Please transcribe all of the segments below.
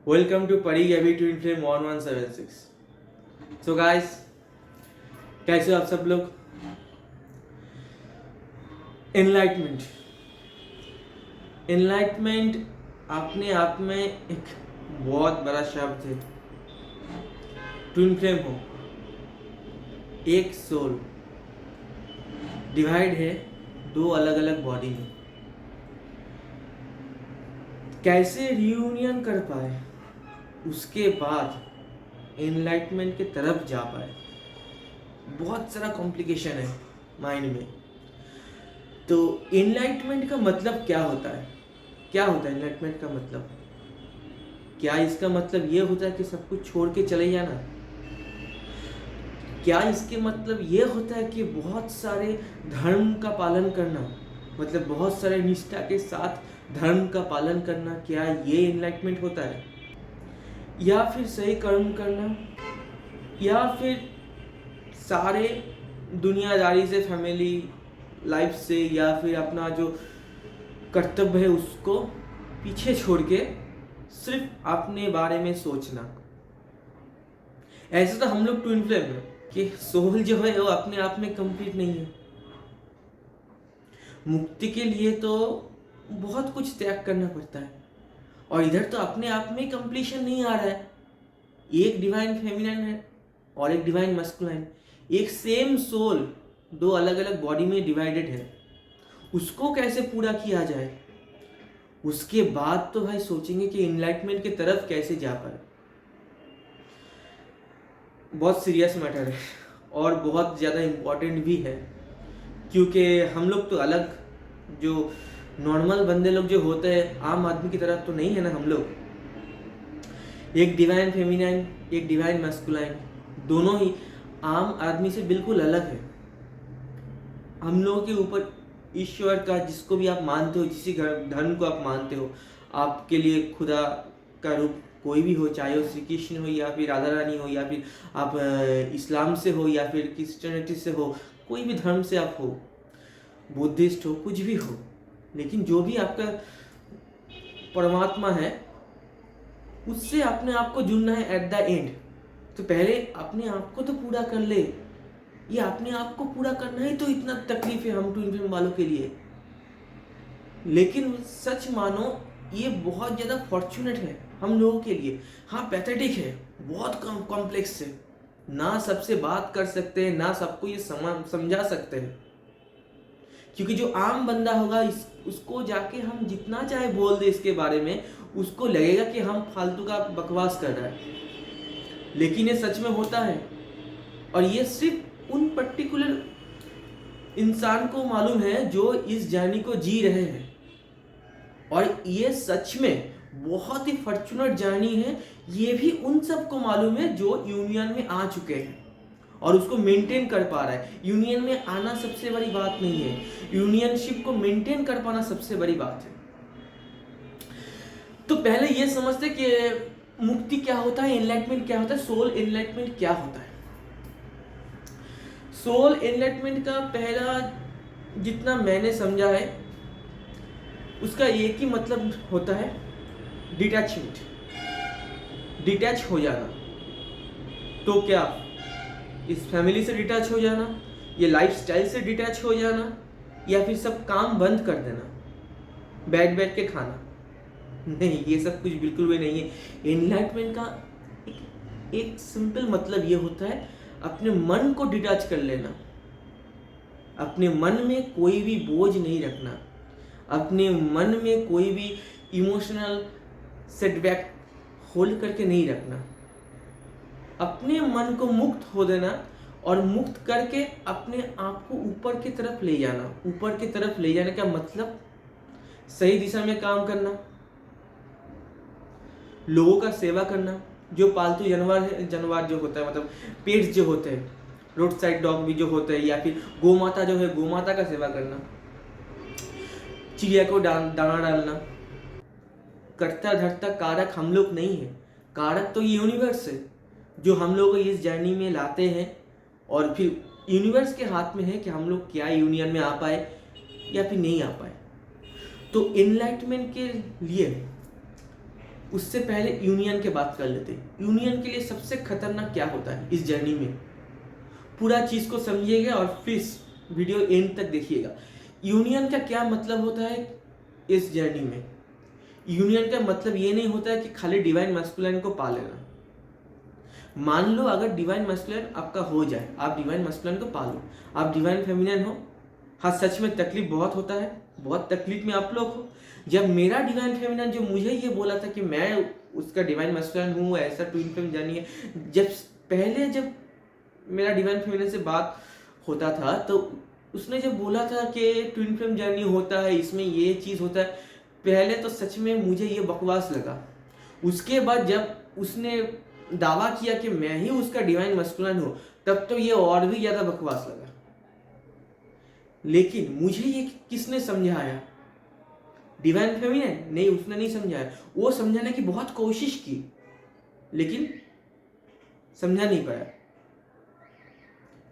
Welcome to Pari Gavi Twin Flame 1176. So guys, कैसे हो आप सब लोग? एनलाइटमेंट अपने आप में एक बहुत बड़ा शब्द है। ट्विन फ्लेम हो, एक सोल डिवाइड है दो अलग अलग बॉडी में, कैसे रियूनियन कर पाए, उसके बाद एनलाइटमेंट के तरफ जा पाए। बहुत सारा कॉम्प्लिकेशन है माइंड में। तो एनलाइटमेंट का मतलब क्या होता है? क्या होता है एनलाइटमेंट का मतलब? क्या इसका मतलब ये होता है कि सब कुछ छोड़ के चले जाना? क्या इसके मतलब ये होता है कि बहुत सारे धर्म का पालन करना, मतलब बहुत सारे निष्ठा के साथ धर्म का पालन करना, क्या ये एनलाइटमेंट होता है? या फिर सही कर्म करना, या फिर सारे दुनियादारी से, फैमिली लाइफ से, या फिर अपना जो कर्तव्य है उसको पीछे छोड़ के सिर्फ अपने बारे में सोचना। ऐसे तो हम लोग ट्विन फ्लेम है कि सोल जो है वो अपने आप में कंप्लीट नहीं है। मुक्ति के लिए तो बहुत कुछ त्याग करना पड़ता है, और इधर तो अपने आप में कंप्लीशन नहीं आ रहा है। एक डिवाइन फेमिनिन है और एक डिवाइन मस्कुलाइन, एक सेम सोल दो अलग अलग बॉडी में डिवाइडेड है। उसको कैसे पूरा किया जाए? उसके बाद तो भाई सोचेंगे कि एनलाइटमेंट की तरफ कैसे जा पाए। बहुत सीरियस मैटर है और बहुत ज़्यादा इम्पोर्टेंट भी है, क्योंकि हम लोग तो अलग, जो नॉर्मल बंदे लोग जो होते हैं आम आदमी की तरफ तो नहीं है ना हम लोग। एक डिवाइन फेमिनाइन, एक डिवाइन मैस्कुलाइन, दोनों ही आम आदमी से बिल्कुल अलग है। हम लोगों के ऊपर ईश्वर का, जिसको भी आप मानते हो, जिस धर्म को आप मानते हो, आपके लिए खुदा का रूप कोई भी हो, चाहे वो श्री कृष्ण हो या फिर राधा रानी हो, या फिर आप इस्लाम से हो या फिर क्रिश्चियनिटी से हो, कोई भी धर्म से आप हो, बुद्धिस्ट हो, कुछ भी हो, लेकिन जो भी आपका परमात्मा है उससे अपने आप को जुड़ना है एट द एंड। तो पहले अपने आप को तो पूरा कर ले। ये अपने आप को पूरा करना ही तो इतना तकलीफ है हम ट्विन फ्लेम वालों के लिए। लेकिन सच मानो ये बहुत ज़्यादा फॉर्चुनेट है हम लोगों के लिए। हाँ, पैथेटिक है, बहुत कॉम्प्लेक्स है, ना सबसे बात कर सकते हैं, ना सबको ये समझा सकते हैं। क्योंकि जो आम बंदा होगा उसको जाके हम जितना चाहे बोल दे इसके बारे में, उसको लगेगा कि हम फालतू का बकवास कर रहा है। लेकिन ये सच में होता है, और ये सिर्फ उन पर्टिकुलर इंसान को मालूम है जो इस जर्नी को जी रहे हैं। और ये सच में बहुत ही फॉर्चुनेट जर्नी है। ये भी उन सबको मालूम है जो यूनियन में आ चुके हैं और उसको मेंटेन कर पा रहा है। यूनियन में आना सबसे बड़ी बात नहीं है, यूनियनशिप को मेंटेन कर पाना सबसे बड़ी बात है। तो पहले ये समझते कि मुक्ति क्या होता है, एनलाइटमेंट क्या होता है, सोल एनलाइटमेंट क्या होता है। सोल एनलाइटमेंट का पहला जितना मैंने समझा है, उसका एक ही मतलब होता है डिटैचमेंट, डिटैच हो जाना। तो क्या इस फैमिली से डिटैच हो जाना, ये लाइफस्टाइल से डिटैच हो जाना, या फिर सब काम बंद कर देना, बैठ के खाना? नहीं, ये सब कुछ बिल्कुल भी नहीं है। एनलाइटमेंट का एक सिंपल मतलब ये होता है अपने मन को डिटैच कर लेना, अपने मन में कोई भी बोझ नहीं रखना, अपने मन में कोई भी इमोशनल सेटबैक होल्ड करके नहीं रखना, अपने मन को मुक्त हो देना, और मुक्त करके अपने आप को ऊपर की तरफ ले जाना। ऊपर की तरफ ले जाने का मतलब सही दिशा में काम करना, लोगों का सेवा करना। जो पालतू जानवर जो होता है, मतलब पेट्स जो होते हैं, रोड साइड डॉग भी जो होते हैं, या फिर गौ माता जो है, गौ माता का सेवा करना, चिड़िया को दाना डालना। करता धरता कारक हम लोग नहीं है, कारक तो यूनिवर्स है जो हम लोग को इस जर्नी में लाते हैं, और फिर यूनिवर्स के हाथ में है कि हम लोग क्या यूनियन में आ पाए या फिर नहीं आ पाए। तो एनलाइटमेंट के लिए उससे पहले यूनियन की बात कर लेते हैं। यूनियन के लिए सबसे खतरनाक क्या होता है इस जर्नी में, पूरा चीज़ को समझिएगा और फिर वीडियो एंड तक देखिएगा। यूनियन का क्या मतलब होता है इस जर्नी में। यूनियन का मतलब ये नहीं होता है कि खाली डिवाइन मैस्कुलिन को पा लेना। मान लो अगर डिवाइन मैस्कुलिन आपका हो जाए, आप डिवाइन मैस्कुलिन को पा लो, आप डिवाइन फेमिनिन हो, हाँ सच में तकलीफ बहुत होता है, बहुत तकलीफ में आप लोग हो। जब मेरा डिवाइन फेमिनिन जो मुझे ये बोला था कि मैं उसका डिवाइन मैस्कुलिन हूँ, ऐसा ट्विन फ्लेम जर्नी है, जब मेरा डिवाइन फेमिनिन से बात होता था तो उसने जब बोला था कि ट्विन फ्लेम जर्नी होता है, इसमें ये चीज़ होता है, पहले तो सच में मुझे ये बकवास लगा। उसके बाद जब उसने दावा किया कि मैं ही उसका डिवाइन मैस्कुलिन हूँ, तब तो ये और भी ज़्यादा बकवास लगा। लेकिन मुझे ये किसने समझाया? डिवाइन फेमिनिन नहीं, उसने नहीं समझाया। वो समझाने की बहुत कोशिश की लेकिन समझा नहीं पाया।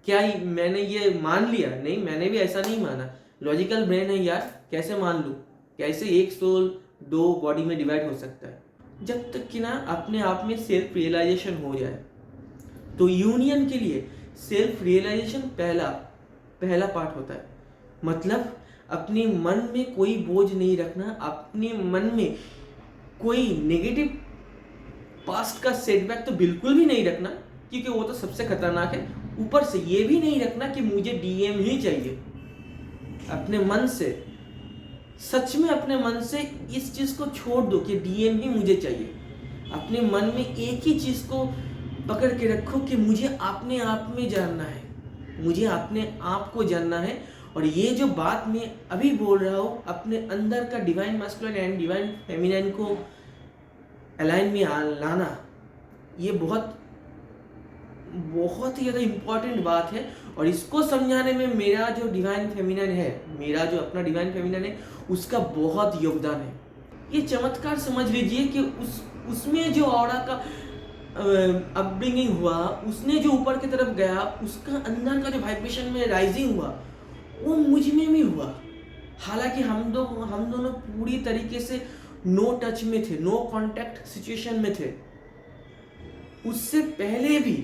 क्या मैंने ये मान लिया? नहीं, मैंने भी ऐसा नहीं माना। लॉजिकल ब्रेन है यार, कैसे मान लूँ? कैसे एक सोल दो बॉडी में डिवाइड हो सकता है? जब तक कि ना अपने आप में सेल्फ रियलाइजेशन हो जाए। तो यूनियन के लिए सेल्फ रियलाइजेशन पहला पार्ट होता है। मतलब अपने मन में कोई बोझ नहीं रखना, अपने मन में कोई नेगेटिव पास्ट का सेटबैक तो बिल्कुल भी नहीं रखना, क्योंकि वो तो सबसे खतरनाक है। ऊपर से ये भी नहीं रखना कि मुझे डीएम ही चाहिए। अपने मन से, सच में अपने मन से इस चीज को छोड़ दो कि डीएम ही मुझे चाहिए। अपने मन में एक ही चीज को पकड़ के रखो कि मुझे अपने आप में जानना है, मुझे अपने आप को जानना है। और ये जो बात मैं अभी बोल रहा हूँ, अपने अंदर का divine masculine and divine feminine को अलाइन में लाना, ये बहुत ही ज़्यादा इम्पॉर्टेंट बात है। और इसको समझाने में मेरा जो डिवाइन फेमिनिन है, मेरा जो अपना डिवाइन फेमिनिन है, उसका बहुत योगदान है। ये चमत्कार समझ लीजिए कि उसमें जो ऑरा का अपब्रिंगिंग हुआ, उसने जो ऊपर की तरफ गया, उसका अंदर का जो वाइब्रेशन में राइजिंग हुआ, वो मुझ में भी हुआ। हालांकि हम दोनों पूरी तरीके से नो टच में थे, नो कांटेक्ट सिचुएशन में थे। उससे पहले भी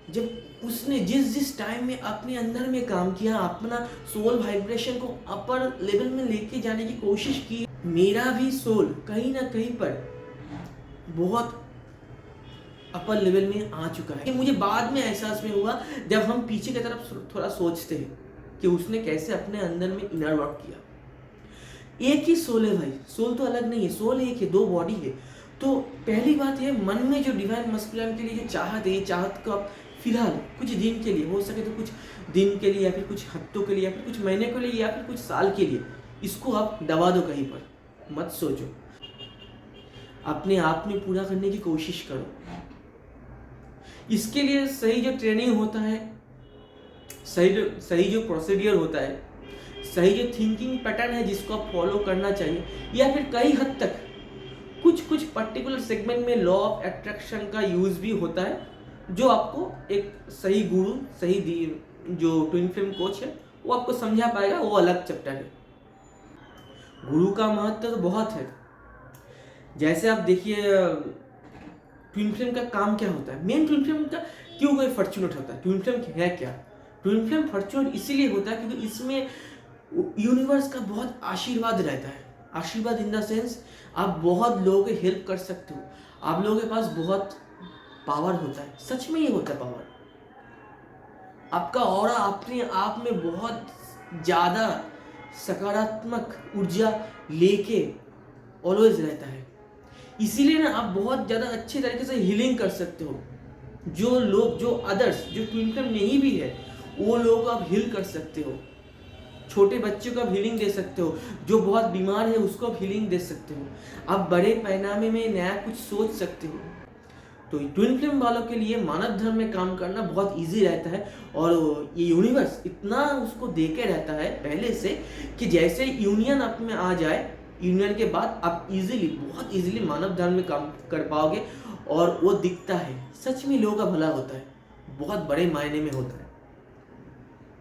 जब उसने जिस टाइम में अपने अंदर में काम किया, अपना सोल वाइब्रेशन को अपर लेवल में लेके जाने की कोशिश की, मेरा भी सोल कहीं ना कहीं पर बहुत अपर लेवल में आ चुका है। मुझे बाद में एहसास में हुआ जब हम पीछे की तरफ थोड़ा सोचते हैं कि उसने कैसे अपने अंदर में इनर वर्क किया। एक ही सोल है भाई, सोल तो अलग नहीं है, सोल एक है, दो बॉडी है। तो पहली बात है, मन में जो डिवाइन मैस्कुलिन के लिए जो चाहत है, चाहत को आप फिलहाल कुछ दिन के लिए, हो सके तो कुछ दिन के लिए, या फिर कुछ हफ्तों के लिए, या फिर कुछ महीने के लिए, या फिर कुछ साल के लिए, इसको आप दबा दो कहीं पर, मत सोचो, अपने आप में पूरा करने की कोशिश करो। इसके लिए सही जो ट्रेनिंग होता है, सही जो प्रोसीडियर होता है, सही जो थिंकिंग पैटर्न है जिसको आप फॉलो करना चाहिए, या फिर कई हद तक कुछ पर्टिकुलर सेगमेंट में लॉ ऑफ अट्रैक्शन का यूज भी होता है, जो आपको एक सही गुरु, जो ट्विन फ्लेम कोच है वो आपको समझा पाएगा। वो अलग चैप्टर है। गुरु का महत्व तो बहुत है। जैसे आप देखिए, ट्विन फ्लेम का काम क्या होता है, मेन ट्विन फ्लेम का क्यों कोई फॉर्चूनेट होता है, ट्विन फ्लेम है क्या? ट्विन फ्लेम फॉर्चूनेट इसीलिए होता है क्योंकि इसमें यूनिवर्स का बहुत आशीर्वाद रहता है। आशीर्वाद इन द सेंस, आप बहुत लोगों की हेल्प कर सकते हो, आप लोगों के पास बहुत पावर होता है। सच में ये होता है पावर। आपका ऑरा अपने आप में बहुत ज़्यादा सकारात्मक ऊर्जा लेके ऑलवेज रहता है। इसीलिए ना आप बहुत ज़्यादा अच्छे तरीके से हीलिंग कर सकते हो। जो लोग, जो अदर्स, जो ट्विन फ्लेम नहीं भी है, वो लोग आप हील कर सकते हो। छोटे बच्चों को आप हीलिंग दे सकते हो, जो बहुत बीमार है उसको आप हीलिंग दे सकते हो। आप बड़े पैमाने में नया कुछ सोच सकते हो। तो ट्विन फ्लेम वालों के लिए मानव धर्म में काम करना बहुत इजी रहता है। और ये यूनिवर्स इतना उसको देके रहता है पहले से कि जैसे यूनियन आप में आ जाए, यूनियन के बाद आप बहुत इजीली मानव धर्म में काम कर पाओगे। और वो दिखता है, सच में लोगों का भला होता है, बहुत बड़े मायने में होता है।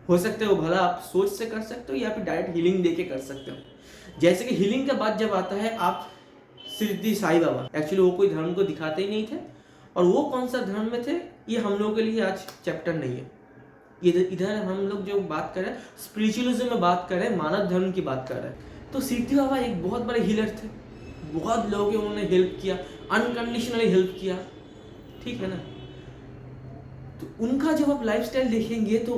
हो सकते हो भला आप सोच से कर सकते हो, या फिर डायरेक्ट हीलिंग देके कर सकते हो। जैसे कि हीलिंग के बाद जब आता है, आप शिरडी साईं बाबा। एक्चुअली वो कोई धर्म को दिखाते ही नहीं थे, और वो कौन सा धर्म में थे ये हम लोगों के लिए आज चैप्टर नहीं है। इधर हम लोग जो बात कर रहे हैं स्पिरिचुअलिज्म में बात कर रहे हैं, मानव धर्म की बात कर रहे हैं। तो शिरडी बाबा एक बहुत बड़े हीलर थे, बहुत लोगों के उन्होंने हेल्प किया, अनकंडीशनली हेल्प किया, ठीक है ना। तो उनका जब आप लाइफस्टाइल देखेंगे तो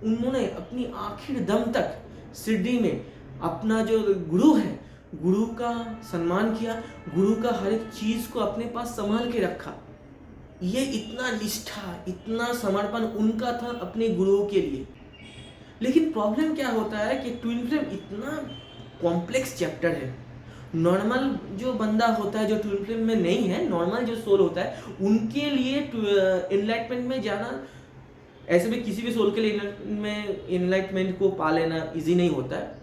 उन्होंने अपनी आखिर दम तक शिरडी में अपना जो गुरु है, गुरु का सम्मान किया, गुरु का हर एक चीज को अपने पास संभाल के रखा। ये इतना निष्ठा, इतना समर्पण उनका था अपने गुरुओं के लिए। लेकिन प्रॉब्लम क्या होता है कि ट्विन फ्लेम इतना कॉम्प्लेक्स चैप्टर है। नॉर्मल जो बंदा होता है जो ट्विन फ्लेम में नहीं है, नॉर्मल जो सोल होता है, उनके लिए एनलाइटमेंट में जाना, ऐसे भी किसी भी सोल के लिए एनलाइटमेंट को पा लेना इजी नहीं होता है,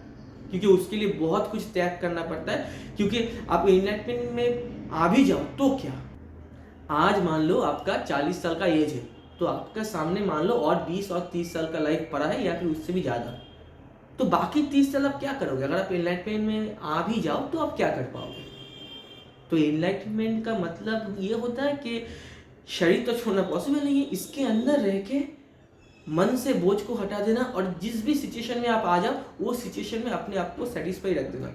क्योंकि उसके लिए बहुत कुछ त्याग करना पड़ता है। क्योंकि आप एनलाइटमेंट में आ भी जाओ तो क्या, आज मान लो आपका 40 साल का एज है, तो आपका सामने मान लो और 20 और 30 साल का लाइफ पड़ा है, या फिर उससे भी ज़्यादा। तो बाकी 30 साल आप क्या करोगे? अगर आप एनलाइटमेंट में आ भी जाओ तो आप क्या कर पाओगे? तो एनलाइटमेंट का मतलब ये होता है कि शरीर तो छोड़ना पॉसिबल नहीं है, इसके अंदर रह के मन से बोझ को हटा देना, और जिस भी सिचुएशन में आप आ जाओ वो सिचुएशन में अपने आप को सेटिस्फाई रख देना।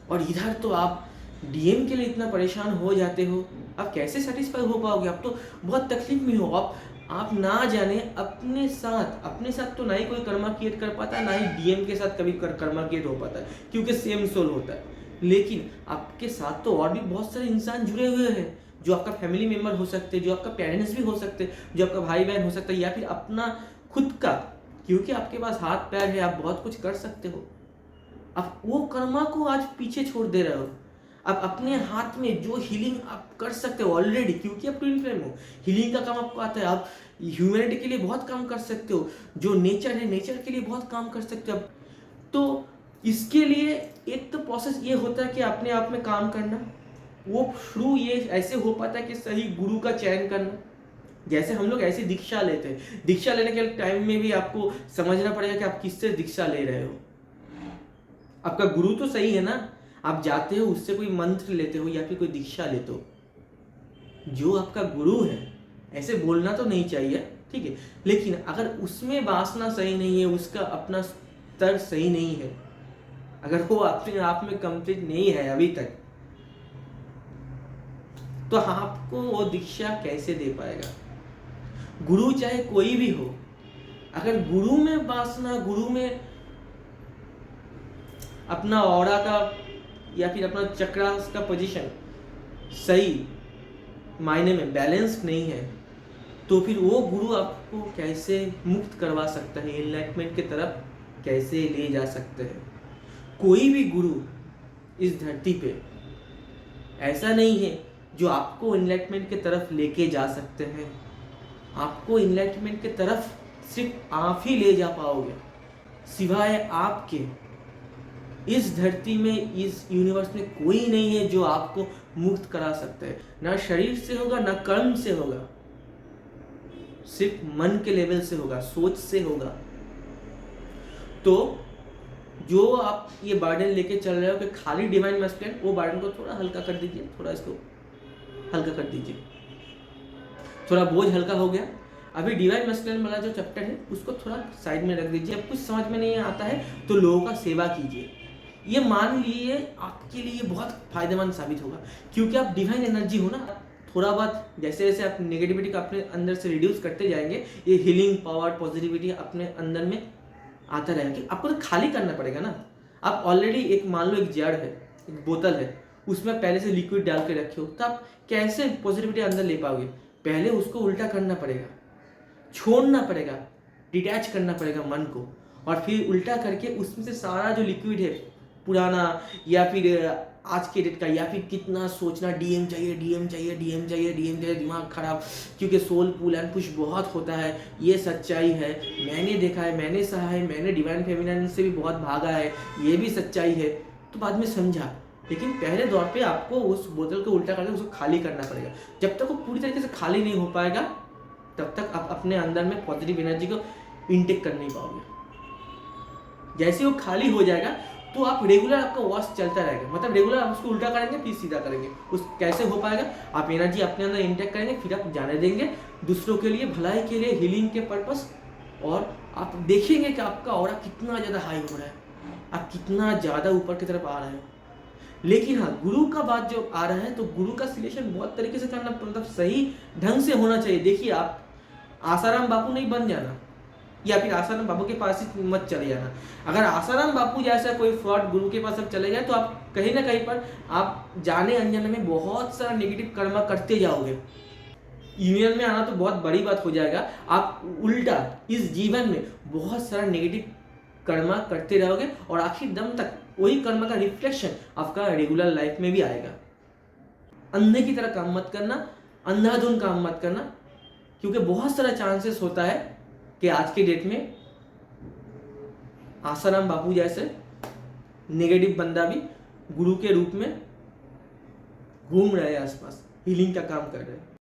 और इधर तो आप डीएम के लिए इतना परेशान हो जाते हो, आप कैसे सेटिस्फाई हो पाओगे? आप तो बहुत तकलीफ में हो। आप ना जाने अपने साथ तो ना ही कोई कर्मा क्रिएट कर पाता है, ना ही डीएम के साथ कभी कर्मा क्रिएट हो पाता है, क्योंकि सेम सोल होता है। लेकिन आपके साथ तो और भी बहुत सारे इंसान जुड़े हुए हैं, जो आपका फैमिली मेम्बर हो सकते हैं, जो आपका पेरेंट्स भी हो सकते हैं, जो आपका भाई बहन हो सकता है, या फिर अपना खुद का, क्योंकि आपके पास हाथ पैर है, आप बहुत कुछ कर सकते हो। आप वो कर्मा को आज पीछे छोड़ दे रहे हो। आप अपने हाथ में जो हीलिंग आप कर सकते हो ऑलरेडी, क्योंकि आप ट्विन फ्लेम हो, हीलिंग का काम आपको आता है। आप ह्यूमैनिटी के लिए बहुत काम कर सकते हो, जो नेचर है नेचर के लिए बहुत काम कर सकते हो। तो इसके लिए एक तो प्रोसेस ये होता है कि अपने आप में काम करना, वो थ्रू ये ऐसे हो पाता है कि सही गुरु का चयन करना। जैसे हम लोग ऐसी दीक्षा लेते हैं, दीक्षा लेने के टाइम में भी आपको समझना पड़ेगा कि आप किससे दीक्षा ले रहे हो। आपका गुरु तो सही है ना, आप जाते हो उससे कोई मंत्र लेते हो या फिर कोई दीक्षा लेते हो, जो आपका गुरु है, ऐसे बोलना तो नहीं चाहिए, ठीक है। लेकिन अगर उसमें वासना सही नहीं है, उसका अपना स्तर सही नहीं है, अगर वो अपने आप में कंप्लीट नहीं है अभी तक, तो आपको वो दीक्षा कैसे दे पाएगा? गुरु चाहे कोई भी हो, अगर गुरु में वासना, गुरु में अपना ऑरा का या फिर अपना चक्रास का पोजीशन सही मायने में बैलेंस नहीं है, तो फिर वो गुरु आपको कैसे मुक्त करवा सकता है, एनलाइटमेंट की तरफ कैसे ले जा सकते हैं? कोई भी गुरु इस धरती पे ऐसा नहीं है जो आपको एनलाइटमेंट की तरफ लेके जा सकते हैं। आपको एनलाइटमेंट की तरफ सिर्फ आप ही ले जा पाओगे, सिवाय आपके इस धरती में, इस यूनिवर्स में कोई नहीं है जो आपको मुक्त करा सकता है। ना शरीर से होगा, ना कर्म से होगा, सिर्फ मन के लेवल से होगा, सोच से होगा। तो जो आप ये बर्डन लेके चल रहे हो कि खाली डिवाइन मैस्कुलिन, वो बर्डन को थोड़ा हल्का कर दीजिए, थोड़ा इसको हल्का कर दीजिए, थोड़ा बोझ हल्का हो गया। अभी डिवाइन मैस्कुलिन वाला जो चैप्टर है उसको थोड़ा साइड में रख दीजिए। अब कुछ समझ में नहीं आता है तो लोगों का सेवा कीजिए, ये मान लिए आपके लिए बहुत फायदेमंद साबित होगा, क्योंकि आप डिवाइन एनर्जी हो ना। थोड़ा बहुत जैसे जैसे आप नेगेटिविटी को अपने अंदर से रिड्यूस करते जाएंगे, ये हीलिंग पावर, पॉजिटिविटी अपने अंदर में आता रहेगा। आपको तो खाली करना पड़ेगा ना। आप ऑलरेडी एक मान लो एक जार है, एक बोतल है, उसमें पहले से लिक्विड डाल के रखे हो, तो आप कैसे पॉजिटिविटी अंदर ले पाओगे? पहले उसको उल्टा करना पड़ेगा, छोड़ना पड़ेगा, डिटैच करना पड़ेगा मन को, और फिर उल्टा करके उसमें से सारा जो लिक्विड है पुराना या फिर आज के डेट का, या फिर कितना सोचना डीएम चाहिए, डीएम चाहिए, डीएम चाहिए, डीएम चाहिए, दिमाग खराब, क्योंकि सोल पुल एंड पुश बहुत होता है। ये सच्चाई है, मैंने देखा है, मैंने सहा है, मैंने डिवाइन फेमिनिन से भी बहुत भागा है, ये भी सच्चाई है। तो बाद में समझा, लेकिन पहले दौर पे आपको उस बोतल को उल्टा करके उसको खाली करना पड़ेगा। जब तक वो पूरी तरीके से खाली नहीं हो पाएगा, तब तक आप अपने अंदर में पॉजिटिव एनर्जी को इनटेक कर नहीं पाओगे। जैसे वो खाली हो जाएगा तो आप रेगुलर आपका वॉश चलता रहेगा, मतलब रेगुलर आप उसको उल्टा करेंगे फिर सीधा करेंगे। उस कैसे हो पाएगा? आप एनर्जी अपने अंदर इंटेक्ट करेंगे, फिर आप जाने देंगे दूसरों के लिए, भलाई के लिए, हीलिंग के पर्पस, और आप देखेंगे कि आपका ऑरा कितना ज़्यादा हाई हो रहा है, आप कितना ज़्यादा ऊपर की तरफ आ रहे हैं। लेकिन हाँ, गुरु का बात जो आ रहा है, तो गुरु का सिलेक्शन बहुत तरीके से करना, मतलब सही ढंग से होना चाहिए। देखिए, आप आसाराम बापू नहीं बन जाना, या फिर आसाराम बापू के पास ही मत चले जाना। अगर आसाराम बापू जैसा कोई फ्रॉड गुरु के पास अब चले जाए, तो आप कहीं ना कहीं पर आप जाने अनजाने में बहुत सारा नेगेटिव कर्मा करते जाओगे। यूनियन में आना तो बहुत बड़ी बात हो जाएगा, आप उल्टा इस जीवन में बहुत सारा नेगेटिव कर्मा करते रहोगे, और आखिर दम तक वही कर्मा का रिफ्लेक्शन आपका रेगुलर लाइफ में भी आएगा। अंधे की तरह काम मत करना, अंधाधुन काम मत करना, क्योंकि बहुत सारा चांसेस होता है कि आज के डेट में आसाराम बापू जैसे नेगेटिव बंदा भी गुरु के रूप में घूम रहे हैं आसपास, हीलिंग का काम कर रहे हैं।